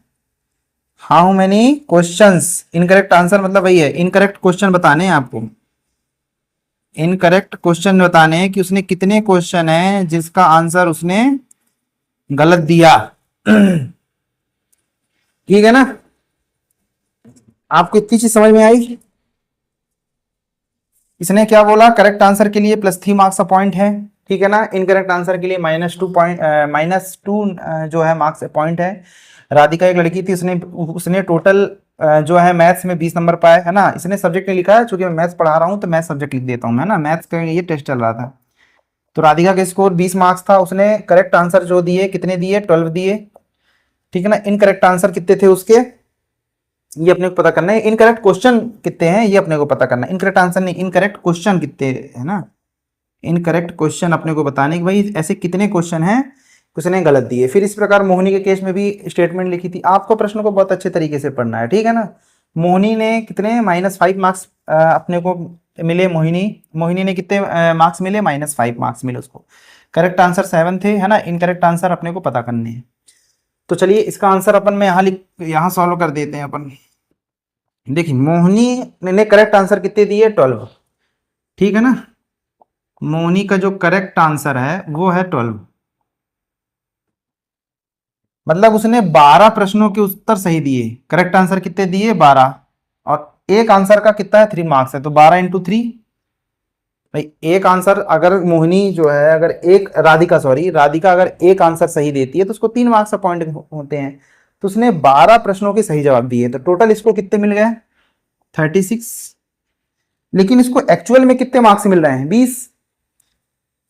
How many questions, incorrect answer मतलब वही है, इनकरेक्ट क्वेश्चन बताने हैं आपको, इनकरेक्ट क्वेश्चन बताने हैं कि उसने कितने क्वेश्चन है जिसका आंसर उसने गलत दिया, ठीक है ना। आपको इतनी चीज समझ में आई। इसने क्या बोला, करेक्ट आंसर के लिए +3 मार्क्स पॉइंट है, ठीक है ना। इनकरेक्ट आंसर के लिए -2 जो है मार्क्स पॉइंट है। राधिका एक लड़की थी, उसने उसने टोटल जो है मैथ्स में 20 नंबर पाए, है ना। इसने सब्जेक्ट नहीं लिखा है, चूंकि मैं मैथ्स पढ़ा रहा हूँ तो मैथ्स सब्जेक्ट लिख देता हूँ मैं, ना, मैथ्स का ये टेस्ट चल रहा था। तो राधिका का स्कोर 20 मार्क्स था, उसने करेक्ट आंसर जो दिए कितने दिए, 12 दिए, ठीक है ना। इनकरेक्ट आंसर कितने थे उसके, ये अपने को पता करना है। इनकरेक्ट क्वेश्चन कितने हैं ये अपने को पता करना है, इनकरेक्ट आंसर नहीं, इनकरेक्ट क्वेश्चन कितने है ना। इनकरेक्ट क्वेश्चन अपने को बताने कि भाई ऐसे कितने क्वेश्चन हैं उसने गलत दिए। फिर इस प्रकार मोहिनी के केस में भी स्टेटमेंट लिखी थी। आपको प्रश्न को बहुत अच्छे तरीके से पढ़ना है, ठीक है ना। मोहिनी ने कितने, -5 मार्क्स अपने को मिले। मोहिनी ने कितने मार्क्स मिले, -5 मार्क्स मिले उसको। करेक्ट आंसर 7 थे, है ना। इनकरेक्ट आंसर अपने को पता करने हैं। तो चलिए इसका आंसर अपन में यहाँ सॉल्व कर देते हैं अपन। देखिए मोहिनी ने करेक्ट आंसर कितने दिए, 12, ठीक है ना। मोहिनी का जो करेक्ट आंसर है वो है 12, मतलब उसने 12 प्रश्नों के उत्तर सही दिए। करेक्ट आंसर कितने दिए, 12, और एक आंसर का कितना है, 3 मार्क्स है, तो 12 × 3। भाई एक आंसर अगर मोहिनी जो है, अगर एक राधिका अगर एक आंसर सही देती है तो उसको 3 मार्क्स अपॉइंट होते हैं। तो उसने 12 प्रश्नों के सही जवाब दिए, तो टोटल इसको कितने मिल गए, 36, लेकिन इसको एक्चुअल में कितने मार्क्स मिल रहे हैं, 20।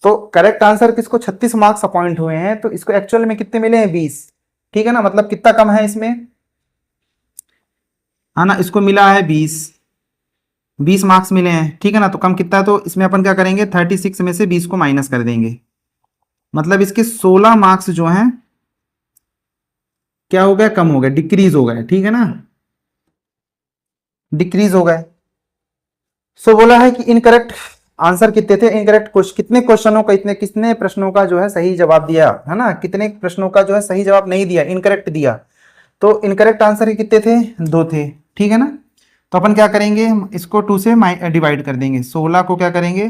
तो करेक्ट आंसर किसको 36 मार्क्स अपॉइंट हुए हैं, तो इसको एक्चुअल में कितने मिले हैं, 20। ठीक है ना, मतलब कितना कम है इसमें, है ना, इसको मिला है 20 मार्क्स मिले हैं। ठीक है ना, तो कम कितना है, तो इसमें अपन क्या करेंगे, 36 में से 20 को माइनस कर देंगे, मतलब इसके 16 मार्क्स जो हैं क्या हो गया, कम हो गए, डिक्रीज हो गए। ठीक है ना, डिक्रीज हो गए। सो बोला है कि इनकरेक्ट आंसर कितने थे, इनकरेक्ट कितने क्वेश्चनों का, इतने कितने प्रश्नों का जो है सही जवाब दिया, है ना, कितने प्रश्नों का जो है सही जवाब नहीं दिया, इनकरेक्ट दिया। तो इनकरेक्ट आंसर कितने थे, 2 थे। ठीक है ना, तो अपन क्या करेंगे, इसको 2 से डिवाइड कर देंगे, 16 को क्या करेंगे,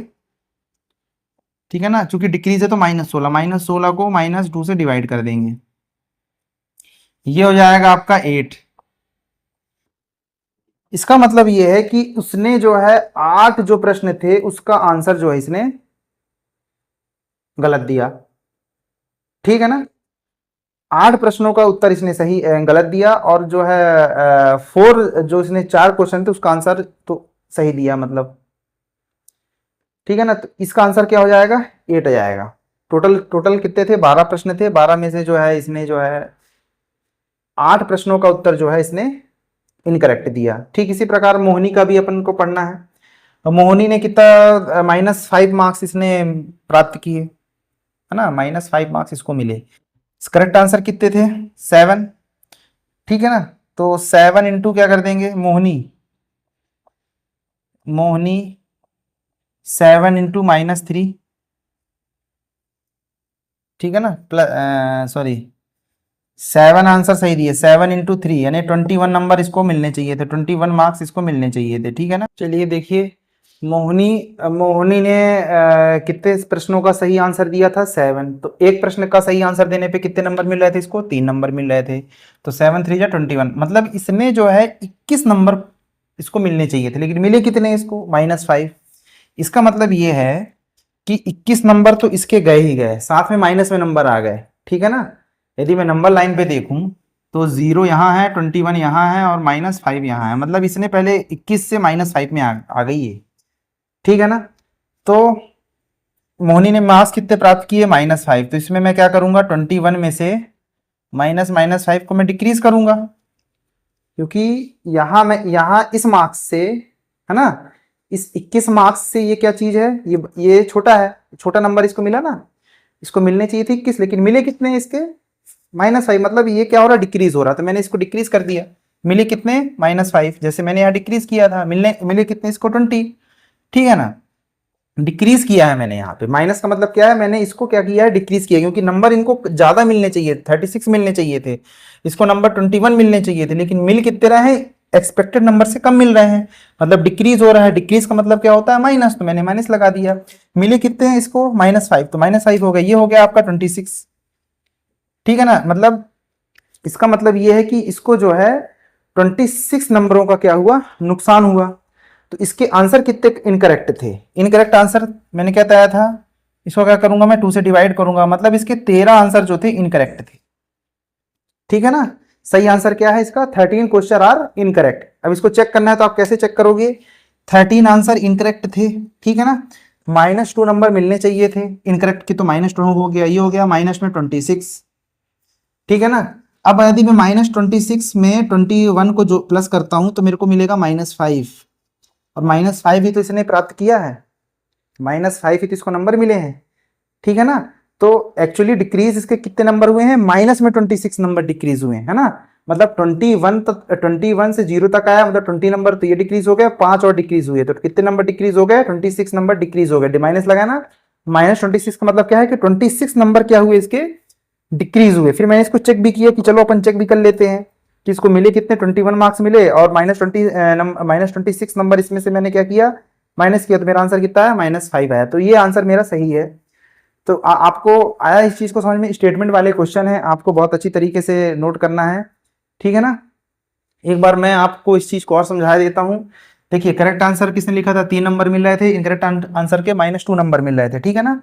ठीक है ना, चूंकि डिक्रीज है तो -16 को -2 से डिवाइड कर देंगे, ये हो जाएगा आपका 8। इसका मतलब ये है कि उसने जो है 8 जो प्रश्न थे उसका आंसर जो है इसने गलत दिया। ठीक है ना, 8 प्रश्नों का उत्तर इसने सही गलत दिया, और जो है 4 जो इसने 4 क्वेश्चन थे उसका आंसर तो सही दिया, मतलब। ठीक है ना, तो इसका आंसर क्या हो जाएगा, 8 आ जाएगा। टोटल टोटल कितने थे, 12 प्रश्न थे, 12 में से जो है इसने जो है 8 प्रश्नों का उत्तर जो है इसने इनकरेक्ट दिया। ठीक इसी प्रकार मोहिनी का भी अपन को पढ़ना है। तो मोहिनी ने कितना, -5 मार्क्स इसने प्राप्त किए, है ना, -5 मार्क्स इसको मिले। करेक्ट आंसर कितने थे, 7। ठीक है ना, तो 7 इंटू क्या कर देंगे, मोहिनी 7 इंटू -3। ठीक है ना, प्लस सॉरी 7 आंसर सही दिए, 7 इंटू 3 यानी 21 नंबर इसको मिलने चाहिए थे, 21 मार्क्स इसको मिलने चाहिए थे। ठीक है ना, चलिए देखिए, मोहिनी मोहिनी ने कितने प्रश्नों का सही आंसर दिया था, 7। तो एक प्रश्न का सही आंसर देने पे कितने नंबर मिल रहे थे इसको, 3 नंबर मिल रहे थे। तो 7 3 जा 21, मतलब इसमें जो है 21 नंबर इसको मिलने चाहिए थे, लेकिन मिले कितने इसको, -5। इसका मतलब ये है कि 21 नंबर तो इसके गए ही गए, साथ में माइनस में नंबर आ गए। ठीक है ना, यदि मैं नंबर लाइन पे देखूं तो 0 यहाँ है, 21 यहाँ है और -5 यहाँ है, मतलब इसने पहले 21 से -5 में आ गई है। ठीक है ना, तो मोहनी ने मार्क्स कितने प्राप्त किए, -5। तो इसमें मैं क्या करूंगा, 21 में से -5 को मैं डिक्रीज करूंगा, क्योंकि यहां मैं यहां इस मार्क्स से, है ना, इस 21 मार्क्स से ये क्या चीज है, ये छोटा है, छोटा नंबर इसको मिला ना, इसको मिलने चाहिए थी 21, लेकिन मिले कितने इसके, -5, मतलब ये क्या हो रहा है, डिक्रीज हो रहा, तो मैंने इसको डिक्रीज कर दिया। मिले कितने, -5, जैसे मैंने यहाँ डिक्रीज किया था, मिले कितने इसको, 20। ठीक है ना, डिक्रीज किया है मैंने यहाँ पे, माइनस का मतलब क्या है, मैंने इसको क्या किया है, डिक्रीज किया, क्योंकि नंबर इनको ज्यादा मिलने चाहिए, 36 मिलने चाहिए थे, इसको नंबर 21 मिलने चाहिए थे, लेकिन मिल कितने रहे हैं, एक्सपेक्टेड नंबर से कम मिल रहे हैं, मतलब डिक्रीज हो रहा है। डिक्रीज का मतलब क्या होता है, माइनस, तो मैंने माइनस लगा दिया। मिले कितने हैं इसको, -5, तो -5 हो गया, ये हो गया आपका 26। ठीक है ना, मतलब इसका मतलब ये है कि इसको जो है 26 नंबरों का क्या हुआ, नुकसान हुआ। तो इसके आंसर कितने इनकरेक्ट थे, इनकरेक्ट आंसर मैंने क्या बताया था, इसको क्या करूंगा मैं, 2 से डिवाइड करूंगा, मतलब इसके 13 आंसर जो थे इनकरेक्ट थे। ठीक है ना, सही आंसर क्या है इसका, 13 क्वेश्चन आर इनकरेक्ट। अब इसको चेक करना है तो आप कैसे चेक करोगे, 13 आंसर इनकरेक्ट थे। ठीक है ना, -2 नंबर मिलने चाहिए थे इनकरेक्ट की, तो -2 हो गया, ये हो गया माइनस में 26। ठीक है ना, अब यदि मैं -26 में 21 को जो प्लस करता हूं तो मेरे को मिलेगा -5, और -5 ही तो इसने प्राप्त किया है, -5 ही तो इसको नंबर मिले हैं। ठीक है ना, तो एक्चुअली डिक्रीज इसके कितने नंबर हुए हैं, माइनस में 26 नंबर डिक्रीज हुए हैं, है ना, मतलब 21 तक, 21 से 0 तक आया, मतलब 20 नंबर तो ये डिक्रीज हो गया, 5 और डिक्रीज हुए, तो कितने नंबर डिक्रीज हो गए, 26 नंबर डिक्रीज हो गए, माइनस लगा ना, -26 का मतलब क्या है कि 26 नंबर क्या हुए इसके, डिक्रीज हुए। फिर मैंने इसको चेक भी किया कि चलो अपन चेक भी कर लेते हैं कि इसको मिले कितने, 21 मार्क्स मिले, और -26 नंबर इसमें से मैंने क्या किया, माइनस किया, तो मेरा आंसर कितना है, -5 आया, तो ये आंसर मेरा सही है। तो आपको आया इस चीज को समझ में, स्टेटमेंट वाले क्वेश्चन है, आपको बहुत अच्छी तरीके से नोट करना है। ठीक है ना, एक बार मैं आपको इस चीज को और समझा देता हूं। देखिए, करेक्ट आंसर किसने लिखा था, 3 नंबर मिल रहे थे, इनकरेक्ट आंसर के -2 नंबर मिल रहे थे। ठीक है ना,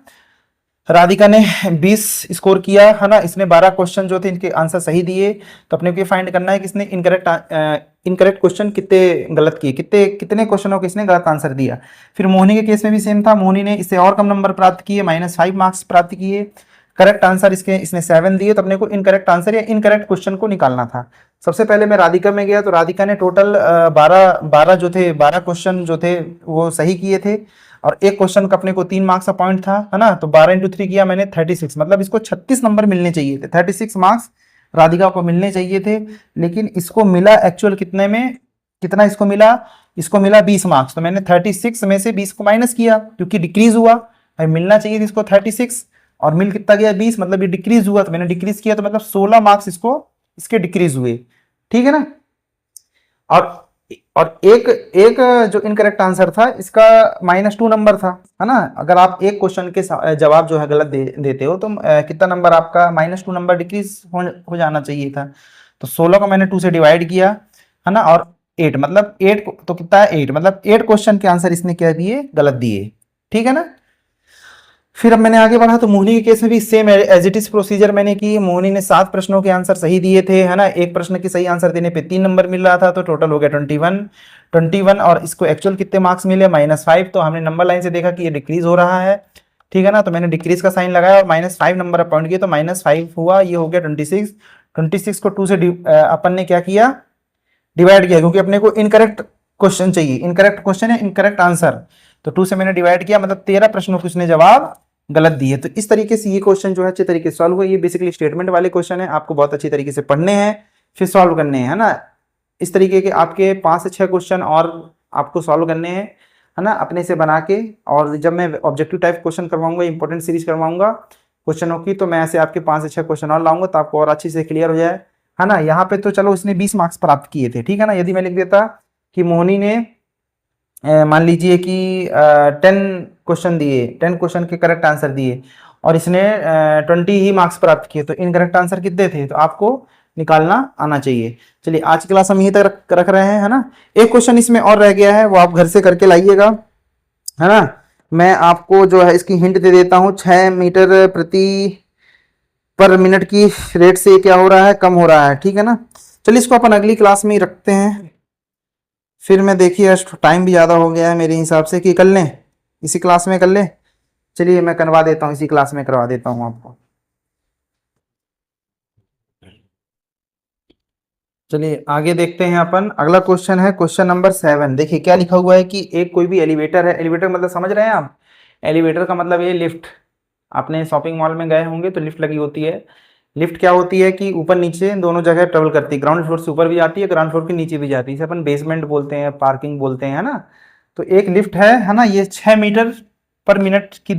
राधिका ने 20 स्कोर किया है ना, इसने 12 क्वेश्चन जो थे इनके आंसर सही दिए। तो अपने को ये फाइंड करना है कि इसने इनकरेक्ट क्वेश्चन कितने गलत किए, कितने कितने क्वेश्चनों के इसने गलत आंसर दिया। फिर मोहिनी के केस में भी सेम था, मोहिनी ने इससे और कम नंबर प्राप्त किए, -5 मार्क्स प्राप्त किए। करेक्ट आंसर इसने 7 दिए। तो अपने को इनकरेक्ट आंसर या इनकरेक्ट क्वेश्चन को निकालना था। सबसे पहले मैं राधिका में गया, तो राधिका ने टोटल 12 क्वेश्चन जो थे वो सही किए थे, और एक क्वेश्चन का अपने को 3 मार्क्स का पॉइंट था, है ना। तो 12 × 3 किया मैंने 36, मतलब इसको 36 नंबर मिलने चाहिए थे, 36 मार्क्स राधिका को मिलने चाहिए थे। लेकिन इसको मिला एक्चुअल कितने में, कितना इसको मिला, इसको मिला 20 मार्क्स। तो मैंने 36 में से 20 को माइनस किया, क्योंकि डिक्रीज हुआ, भाई मिलना चाहिए थी इसको 36 और मिल कितना गया 20, मतलब ये डिक्रीज हुआ, तो मैंने डिक्रीज किया, तो मतलब 16 मार्क्स इसको इसके डिक्रीज हुए, ठीक है ना। और एक एक जो इनकरेक्ट आंसर था इसका -2 नंबर था, है ना। अगर आप एक क्वेश्चन के जवाब जो है गलत देते हो तो कितना नंबर आपका -2 नंबर डिक्रीज हो जाना चाहिए था। तो 16 को मैंने 2 से डिवाइड किया, है ना, और 8 मतलब 8 तो कितना है 8, मतलब 8 क्वेश्चन के आंसर इसने क्या दिए, गलत दिए, ठीक है ना। फिर अब मैंने आगे बढ़ा, तो मोहिनी के केस में भी same as it is procedure मैंने की। मोहिनी ने 7 प्रश्नों के आंसर सही दिए थे, है ना। एक प्रश्न के सही आंसर देने पे 3 नंबर मिल रहा था, तो टोटल हो गया 21। और इसको एक्चुअल कितने मार्क्स मिले, -5। तो हमने नंबर लाइन से देखा कि ये डिक्रीज हो रहा है, ठीक है ना। तो मैंने डिक्रीज का साइन लगाया और -5 नंबर अपॉइंट किया, तो -5 हुआ, ये हो गया 26। 26 को 2 से अपन ने क्या किया, डिवाइड किया, क्योंकि अपने को इनकरेक्ट क्वेश्चन चाहिए, इनकरेक्ट क्वेश्चन है इनकरेक्ट आंसर। तो 2 से मैंने डिवाइड किया, मतलब 13 प्रश्नों के उसने जवाब गलत दिए। तो इस तरीके से ये क्वेश्चन जो है अच्छे तरीके से सॉल्व हुआ। ये बेसिकली स्टेटमेंट वाले क्वेश्चन है, आपको बहुत अच्छी तरीके से पढ़ने हैं, फिर सॉल्व करने हैं, है ना। इस तरीके के आपके 5 से 6 क्वेश्चन और आपको सॉल्व करने हैं, है ना, अपने से बना के। और जब मैं ऑब्जेक्टिव टाइप क्वेश्चन करवाऊंगा, इंपॉर्टेंट सीरीज करवाऊंगा क्वेश्चनों की, तो मैं ऐसे आपके 5 से 6 क्वेश्चन और लाऊंगा, तो आपको और अच्छे से क्लियर हो जाए, है ना। यहाँ पे तो चलो इसने 20 मार्क्स प्राप्त किए थे, ठीक है ना। यदि मैं लिख देता कि मोहिनी ने मान लीजिए कि 10 क्वेश्चन दिए, 10 क्वेश्चन के करेक्ट आंसर दिए, और इसने 20 ही मार्क्स प्राप्त किए, तो इनकरेक्ट आंसर कितने थे, तो आपको निकालना आना चाहिए। चलिए आज की क्लास हम यहीं तक रख रहे हैं, है ना। एक क्वेश्चन इसमें और रह गया है, वो आप घर से करके लाइएगा, है ना। मैं आपको जो है इसकी हिंट दे देता हूँ, 6 मीटर प्रति पर मिनट की रेट से क्या हो रहा है, कम हो रहा है, ठीक है ना। चलिए इसको अपन अगली क्लास में ही रखते हैं। फिर मैं देखिए टाइम भी ज़्यादा हो गया है मेरे हिसाब से, कि कर लें इसी क्लास में कर लें। चलिए मैं करवा देता हूँ, इसी क्लास में करवा देता हूँ आपको। चलिए आगे देखते हैं अपन। अगला क्वेश्चन है क्वेश्चन नंबर 7। देखिए क्या लिखा हुआ है कि एक कोई भी एलिवेटर है, एलिवेटर मतलब समझ रहे हैं आप, एलिवेटर का मतलब ये लिफ्ट। आपने शॉपिंग मॉल में गए होंगे तो लिफ्ट लगी होती है। लिफ्ट क्या होती है कि ऊपर नीचे दोनों जगह ट्रेवल करती है, ग्राउंड फ्लोर से ऊपर भी जाती है, ग्राउंड फ्लोर के नीचे भी जाती है, इसे अपन बेसमेंट बोलते हैं, पार्किंग बोलते हैं, है ना। तो एक लिफ्ट है ना, ये 6 मीटर पर मिनट की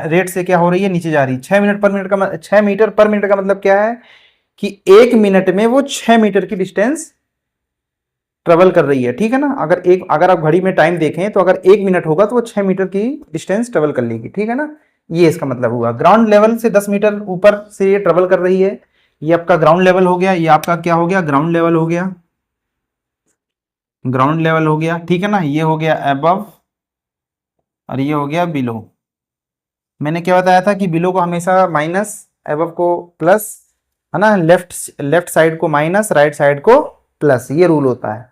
रेट से क्या हो रही है, नीचे जा रही है। 6 मीटर पर मिनट का 6 मीटर पर मिनट का मतलब क्या है कि 1 मिनट में वो 6 मीटर की डिस्टेंस ट्रेवल कर रही है, ठीक है ना। अगर आप घड़ी में टाइम देखें तो अगर 1 मिनट होगा तो वो 6 मीटर की डिस्टेंस ट्रेवल कर लेगी, ठीक है ना। ये इसका मतलब हुआ। ग्राउंड लेवल से 10 मीटर ऊपर से ये ट्रेवल कर रही है। ये आपका ग्राउंड लेवल हो गया, ये आपका क्या हो गया, ग्राउंड लेवल हो गया, ग्राउंड लेवल हो गया, ठीक है ना। ये हो गया अबव और ये हो गया बिलो। मैंने क्या बताया था कि बिलो को हमेशा माइनस, अबव को प्लस, है ना। लेफ्ट साइड को माइनस, राइट साइड को प्लस, ये रूल होता है,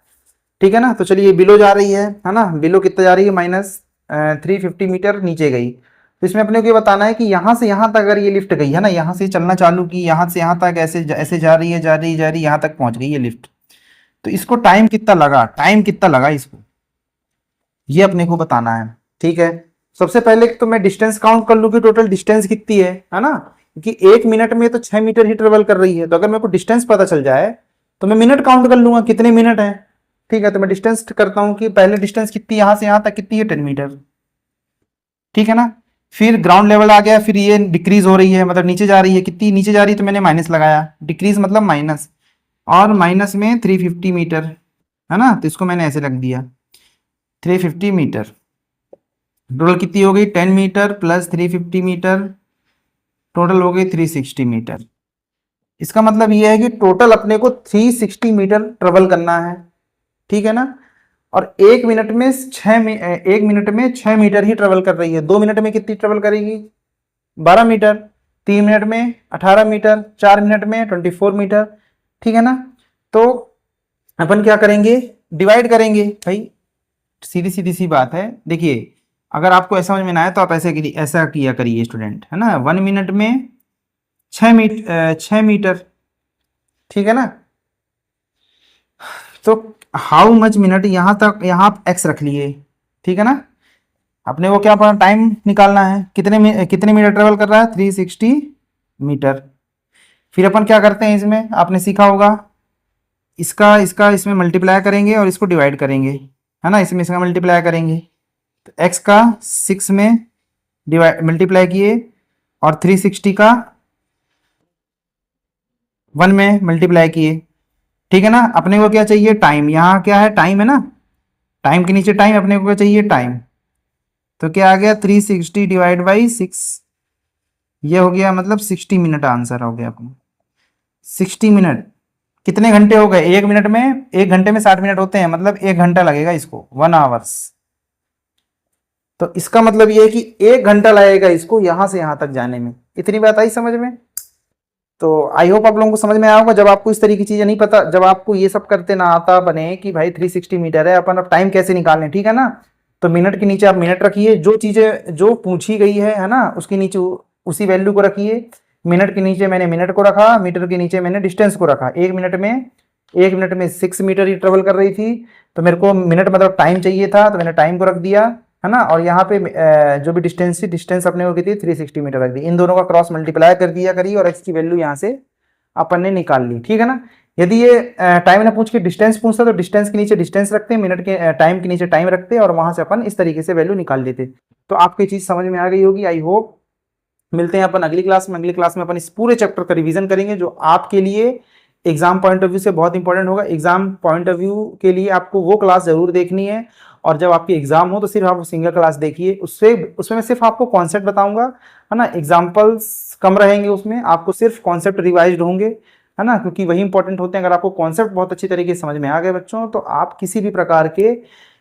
ठीक है ना। तो चलिए बिलो जा रही है ना, बिलो कितना जा रही है, -350 मीटर नीचे गई। तो इसमें अपने को ये बताना है कि यहाँ से यहाँ तक अगर ये लिफ्ट गई है ना, यहाँ से चलना चालू की, यहाँ से यहाँ तक ऐसे ऐसे जा रही है, जा रही जा रही, यहाँ तक पहुंच गई ये लिफ्ट। तो इसको टाइम कितना लगा, टाइम कितना लगा इसको, ये अपने को बताना है, ठीक है। सबसे पहले तो मैं डिस्टेंस काउंट कर लूँ कि टोटल डिस्टेंस कितनी है ना। क्योंकि 1 मिनट में तो 6 मीटर ही ट्रेवल कर रही है, तो अगर मेरे को डिस्टेंस पता चल जाए तो मैं मिनट काउंट कर लूंगा कितने मिनट है, ठीक है। तो मैं डिस्टेंस करता हूं कि पहले डिस्टेंस कितनी, यहां से यहां तक कितनी है, 10 मीटर, ठीक है ना। फिर ग्राउंड लेवल आ गया, फिर ये डिक्रीज हो रही है, मतलब नीचे जा रही है, कितनी नीचे जा रही है, तो मैंने माइनस लगाया, डिक्रीज मतलब माइनस, और माइनस में 350 मीटर, है ना। तो इसको मैंने ऐसे रख दिया 350 मीटर। टोटल कितनी हो गई, 10 मीटर प्लस 350 मीटर, टोटल हो गई 360 मीटर। इसका मतलब ये है कि टोटल अपने को 360 मीटर ट्रेवल करना है, ठीक है ना। और 1 मिनट में 1 मिनट में 6 मीटर ही ट्रेवल कर रही है, 2 मिनट में कितनी ट्रेवल करेगी, 12 मीटर, 3 मिनट में 18 मीटर, 4 मिनट में 24 मीटर, ठीक है ना। तो अपन क्या करेंगे, डिवाइड करेंगे भाई, सीधी सीधी सी बात है। देखिए अगर आपको ऐसा समझ में ना आए तो आप ऐसा किया करिए स्टूडेंट, है ना। 1 मिनट में 6 मीटर, ठीक है ना। तो हाउ मच मिनट, यहाँ तक यहाँ आप एक्स रख लिए, ठीक है ना। अपने को क्या पढ़ा, टाइम निकालना है, कितने मीटर ट्रेवल कर रहा है, 360 मीटर। फिर अपन क्या करते हैं, इसमें आपने सीखा होगा, इसका इसका इसमें मल्टीप्लाई करेंगे और इसको डिवाइड करेंगे, है ना। इसमें इसका मल्टीप्लाई करेंगे तो एक्स का 6 में डिवाइड मल्टीप्लाई किए और 360 का 1 में मल्टीप्लाई किए, ठीक है ना। अपने को क्या चाहिए, टाइम, यहाँ क्या है, टाइम है ना, टाइम के नीचे टाइम, अपने को क्या चाहिए, टाइम। तो क्या आ गया, 360 डिवाइड बाई 6, ये हो गया मतलब 60 मिनट आंसर हो गया अपना। 60 मिनट कितने घंटे हो गए, 1 मिनट में, 1 घंटे में 60 मिनट होते हैं, मतलब 1 घंटा लगेगा इसको, 1 आवर्स। तो इसका मतलब ये है कि 1 घंटा लगेगा इसको यहां से यहां तक जाने में। इतनी बात आई समझ में। तो आई होप आप लोगों को समझ में आया होगा। जब आपको इस तरीके की चीजें नहीं पता, जब आपको ये सब करते ना आता बने कि भाई 360 मीटर है, अपन अब टाइम कैसे निकालने, ठीक है ना। तो मिनट के नीचे आप मिनट रखिए, जो चीजें जो पूछी गई है ना, उसके नीचे उसी वैल्यू को रखिए। मिनट के नीचे मैंने मिनट को रखा, मीटर के नीचे मैंने डिस्टेंस को रखा। 1 मिनट में 6 मीटर ही ट्रेवल कर रही थी, तो मेरे को मिनट मतलब टाइम चाहिए था, तो मैंने टाइम को रख दिया, है ना। और यहाँ पे जो भी डिस्टेंस थी, डिस्टेंस अपने को कितनी 360 मीटर रख दी। इन दोनों का क्रॉस मल्टीप्लाई कर दिया करिए और एक्स की वैल्यू यहाँ से अपन ने निकाल ली, ठीक है ना। यदि ये टाइम ना पूछ के डिस्टेंस पूछता तो डिस्टेंस के नीचे डिस्टेंस रखते, मिनट के टाइम के नीचे टाइम रखते और वहां से अपन इस तरीके से वैल्यू निकाल लेते। तो आपको ये चीज समझ में आ गई होगी, आई होप। मिलते हैं अपन अगली क्लास में। अगली क्लास में अपन इस पूरे चैप्टर का रिवीजन करेंगे, जो आपके लिए एग्जाम पॉइंट ऑफ व्यू से बहुत इंपॉर्टेंट होगा। एग्जाम पॉइंट ऑफ व्यू के लिए आपको वो क्लास जरूर देखनी है, और जब आपकी एग्जाम हो तो सिर्फ आप सिंगल क्लास देखिए। उसमें मैं सिर्फ आपको कॉन्सेप्ट बताऊंगा, है ना। एग्जाम्पल्स कम रहेंगे उसमें, आपको सिर्फ कॉन्सेप्ट रिवाइज होंगे, है ना, क्योंकि वही इंपॉर्टेंट होते हैं। अगर आपको कॉन्सेप्ट बहुत अच्छी तरीके से समझ में आ गए बच्चों, तो आप किसी भी प्रकार के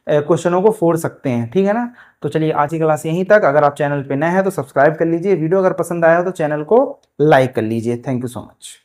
क्वेश्चनों को फोड़ सकते हैं, ठीक है ना। तो चलिए आज की क्लास यहीं तक। अगर आप चैनल पे नए हैं तो सब्सक्राइब कर लीजिए, वीडियो अगर पसंद आया हो तो चैनल को लाइक कर लीजिए। Thank you so much.